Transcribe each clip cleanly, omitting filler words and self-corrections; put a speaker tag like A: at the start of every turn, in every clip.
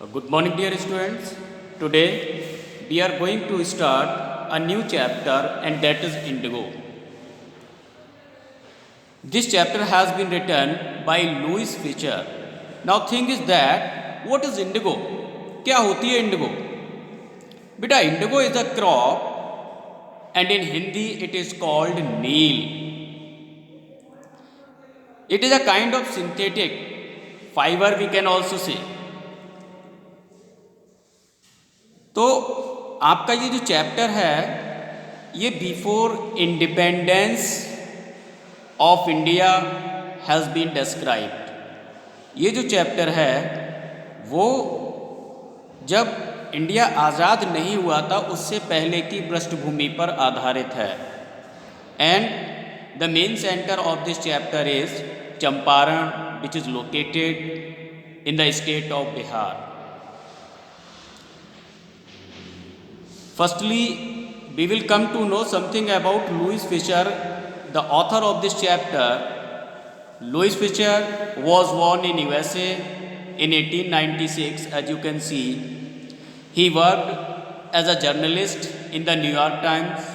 A: Good morning, dear students. Today we are going to start a new chapter, and that is Indigo. This chapter has been written by Louis Fisher. Now, thing is that what is indigo? क्या होती है indigo? बेटा indigo is a crop, and in Hindi it is called neil. It is a kind of synthetic fiber, we can also say. तो आपका ये जो chapter है ये before independence of India has been described. ये जो chapter है वो जब इंडिया आज़ाद नहीं हुआ था उससे पहले की पृष्ठभूमि पर आधारित है। And the main centre of this chapter is Champaran, which is located in the state of Bihar. Firstly, we will come to know something about Louis Fisher, the author of this chapter. Louis Fisher was born in USA in 1896, as you can see. He worked as a journalist in the New York Times.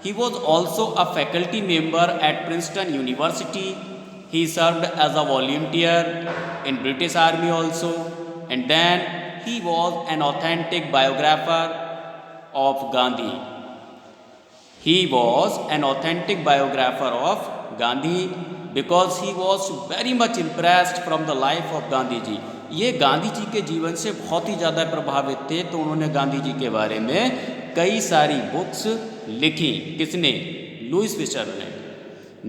A: He was also a faculty member at Princeton University. He served as a volunteer in British Army also, and then he was an authentic biographer of Gandhi. He was an authentic biographer of Gandhi because he was very much impressed from the life of Gandhi ji. ये गांधी जी के जीवन से बहुत ही ज़्यादा प्रभावित थे, तो उन्होंने गांधी जी के बारे में कई सारी बुक्स लिखी। किसने? लुइस फिशर ने।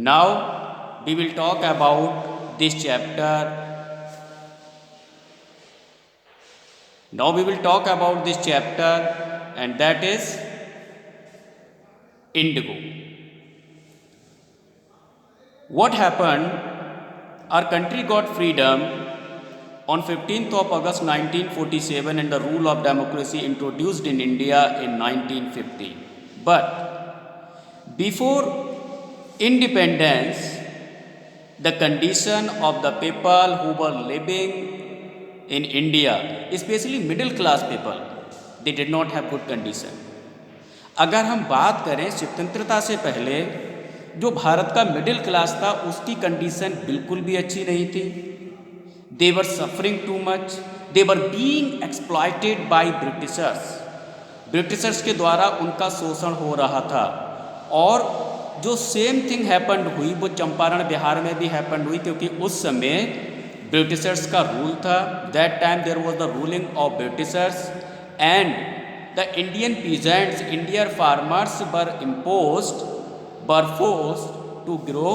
A: Now we will talk about this chapter. Now we will talk about this chapter, and that is indigo. What happened? Our country got freedom on 15th of August 1947 and the rule of democracy introduced in India in 1950. But before independence, the condition of the people who were living in India, especially middle class people, they did not have good condition. अगर हम बात करें स्वतंत्रता से पहले जो भारत का middle class था उसकी कंडीशन बिल्कुल भी अच्छी नहीं थी। They were suffering too much. They were being exploited by Britishers. Britishers के द्वारा उनका शोषण हो रहा था। और जो सेम थिंग हैपेंड हुई वो चंपारण बिहार में भी हैपेंड हुई, क्योंकि उस समय ब्रिटिशर्स का रूल था। That time there was the ruling of Britishers and the Indian peasants, Indian farmers were imposed, were forced to grow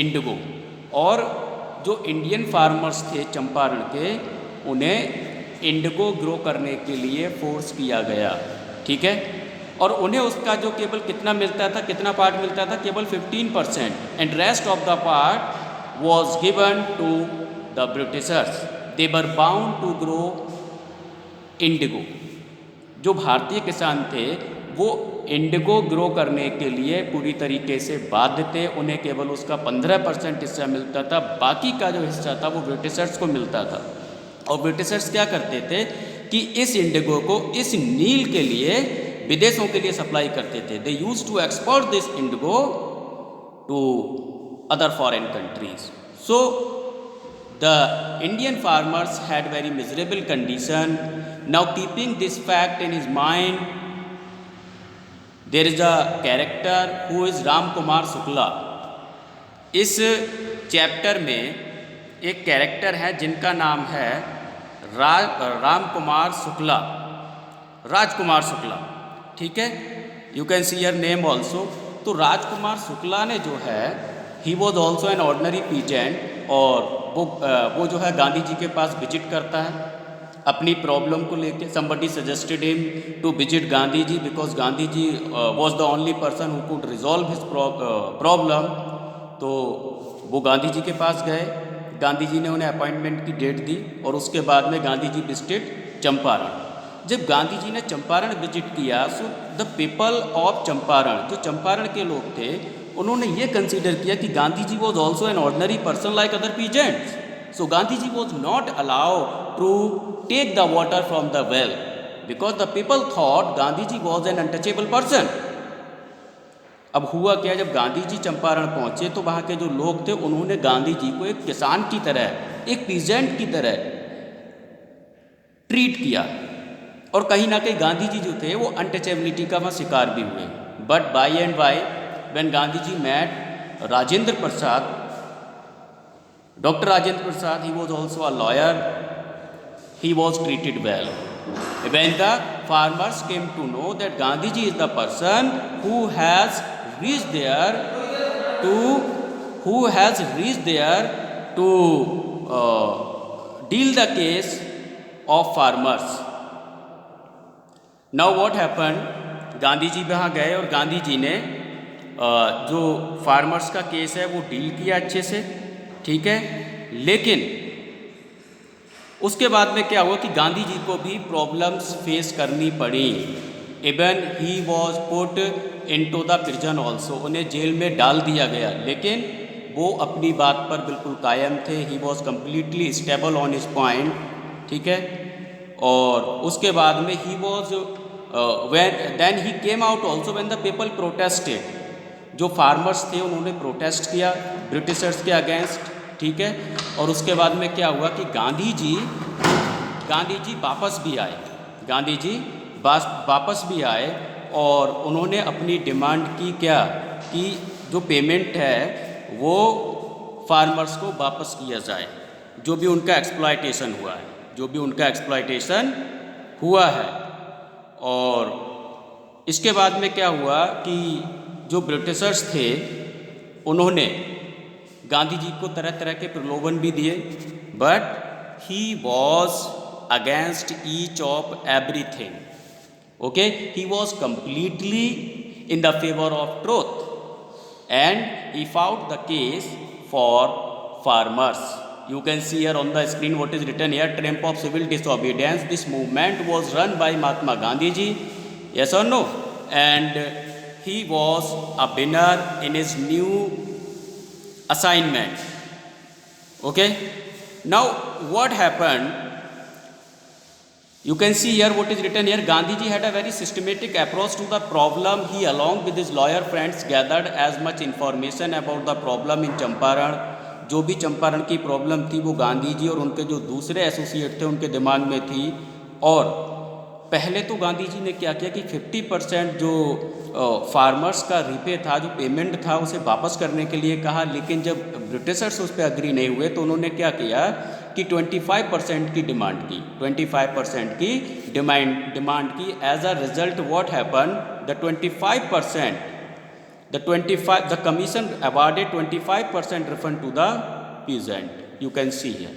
A: indigo. और जो इंडियन फार्मर्स थे चंपारण के, उन्हें इंडिगो ग्रो करने के लिए फोर्स किया गया। ठीक है। और उन्हें उसका जो केवल कितना मिलता था, कितना पार्ट मिलता था? केवल 15%, and rest of the part was given to the Britishers. They were bound to grow indigo. जो भारतीय किसान थे वो इंडिगो ग्रो करने के लिए पूरी तरीके से बाध्य थे। उन्हें केवल उसका 15% हिस्सा मिलता था, बाकी का जो हिस्सा था वो ब्रिटिशर्स को मिलता था। और ब्रिटिशर्स क्या करते थे कि इस इंडिगो को, इस नील के लिए विदेशों के लिए सप्लाई करते थे। They used to export this indigo to other foreign countries. So the Indian farmers had very miserable condition. Now keeping this fact in his mind, there is a character who is Ram Kumar Shukla. इस chapter में एक character है जिनका नाम है राम कुमार शुक्ला, राजकुमार शुक्ला। ठीक है, you can see your name also. तो राजकुमार शुक्ला ने जो है, he was also an ordinary peasant, और वो जो है गांधी जी के पास विजिट करता है अपनी प्रॉब्लम को लेके। Somebody suggested him to visit Gandhi ji because Gandhi ji was the only person who could resolve his problem. तो वो गांधी जी के पास गए, गांधी जी ने उन्हें अपॉइंटमेंट की डेट दी, और उसके बाद में गांधी जी विजिटेड चंपारण। जब गांधी जी ने चंपारण विजिट किया, so the people of Champaran, जो चंपारण के लोग थे, उन्होंने ये कंसीडर किया कि Gandhi ji was also an ordinary person like other peasants. So Gandhiji was not allowed to take the water from the well because the people thought Gandhiji was an untouchable person. अब हुआ क्या, जब गांधी जी चंपारण पहुँचे तो वहाँ के जो लोग थे उन्होंने गांधी जी को एक किसान की तरह, एक पीजेंट की तरह ट्रीट किया और कहीं ना कहीं गांधी जी जो थे वो अनटचेबिलिटी का वहाँ शिकार भी हुए. But by and by when Gandhi ji met Rajendra Prasad, doctor Rajendra Prasad, he was also a lawyer, he was treated well. When the farmers came to know that Gandhiji is the person who has reached there to deal the case of farmers. Now what happened? Gandhi ji वहाँ गए और गांधी जी ने जो farmers का case है वो deal किया अच्छे से, ठीक है. लेकिन उसके बाद में क्या हुआ कि गांधी जी को भी प्रॉब्लम्स फेस करनी पड़ी. Even he was put into the prison also, उन्हें जेल में डाल दिया गया, लेकिन वो अपनी बात पर बिल्कुल कायम थे. He was completely stable on his point, ठीक है. और उसके बाद में he was then he came out also when the people protested. जो फार्मर्स थे उन्होंने प्रोटेस्ट किया ब्रिटिशर्स के अगेंस्ट, ठीक है. और उसके बाद में क्या हुआ कि गांधी जी वापस भी आए, गांधी जी वापस भी आए और उन्होंने अपनी डिमांड की क्या, कि जो पेमेंट है वो फार्मर्स को वापस किया जाए, जो भी उनका एक्सप्लॉयटेशन हुआ है, जो भी उनका एक्सप्लॉयटेशन हुआ है. और इसके बाद में क्या हुआ कि जो ब्रिटिशर्स थे उन्होंने गांधी जी को तरह तरह के प्रलोभन भी दिए, but he was against each of everything. Okay, he was completely in the favour of truth and he fought the case for farmers. You can see here on the screen what is written here, triumph of civil disobedience. This movement was run by Mahatma Gandhi ji, yes or no? And he was a winner in his new assignment. Okay, now what happened? You can see here what is written here. Gandhi ji had a very systematic approach to the problem. He along with his lawyer friends gathered as much information about the problem in Champaran. जो भी चंपारण की problem थी वो गांधी जी और उनके जो दूसरे associate थे उनके दिमाग में थी. और पहले तो गांधी जी ने क्या किया कि 50% जो फार्मर्स का रिपे था, जो पेमेंट था, उसे वापस करने के लिए कहा. लेकिन जब ब्रिटिशर्स उस पर अग्री नहीं हुए तो उन्होंने क्या किया कि 25% की डिमांड की, 25% की डिमांड की. As a result what happen, the commission awarded 25% refund to the peasant. You can see here.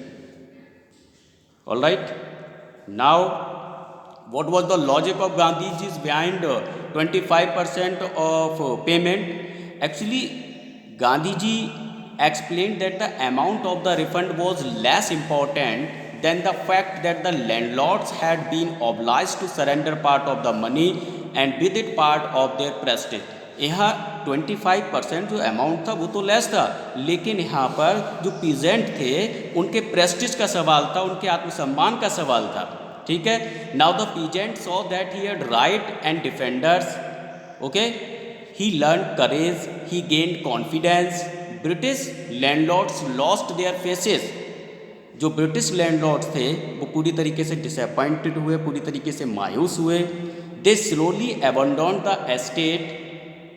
A: All right. Now, what was the logic of Gandhiji's behind 25% of payment? Actually, Gandhiji explained that the amount of the refund was less important than the fact that the landlords had been obliged to surrender part of the money and with it part of their prestige. यहाँ 25% जो amount था वो तो less था, लेकिन यहाँ पर जो पीजेंट थे उनके प्रेस्टिज का सवाल था, उनके आत्मसम्मान का सवाल था, ठीक है. Now the peasant saw that he had right and defenders. Okay, he learn courage, he gain confidence. British landlords lost their faces. जो ब्रिटिश लैंडलॉर्ड्स थे वो पूरी तरीके से डिसअपॉइंटेड हुए, पूरी तरीके से मायूस हुए. They slowly abandon the estate.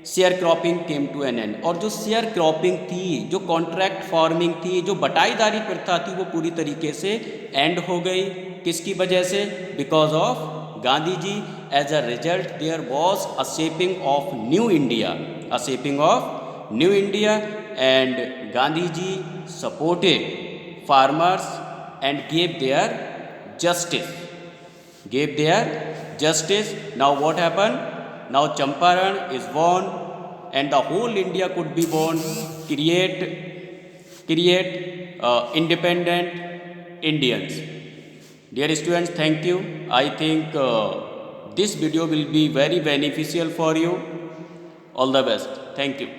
A: Share cropping came to an end. और जो शेयर क्रॉपिंग थी, जो कॉन्ट्रैक्ट फार्मिंग थी, जो बटाईदारी प्रथा थी, वो पूरी तरीके से एंड हो गई. किसकी वजह से? Because of Gandhi ji. As a result there was a shaping of new India, a shaping of new India. And Gandhi ji supported farmers and gave their justice. Now what happened? Now Champaran is born and the whole India could be born, create independent Indians. Dear students, thank you. I think this video will be very beneficial for you. All the best. Thank you.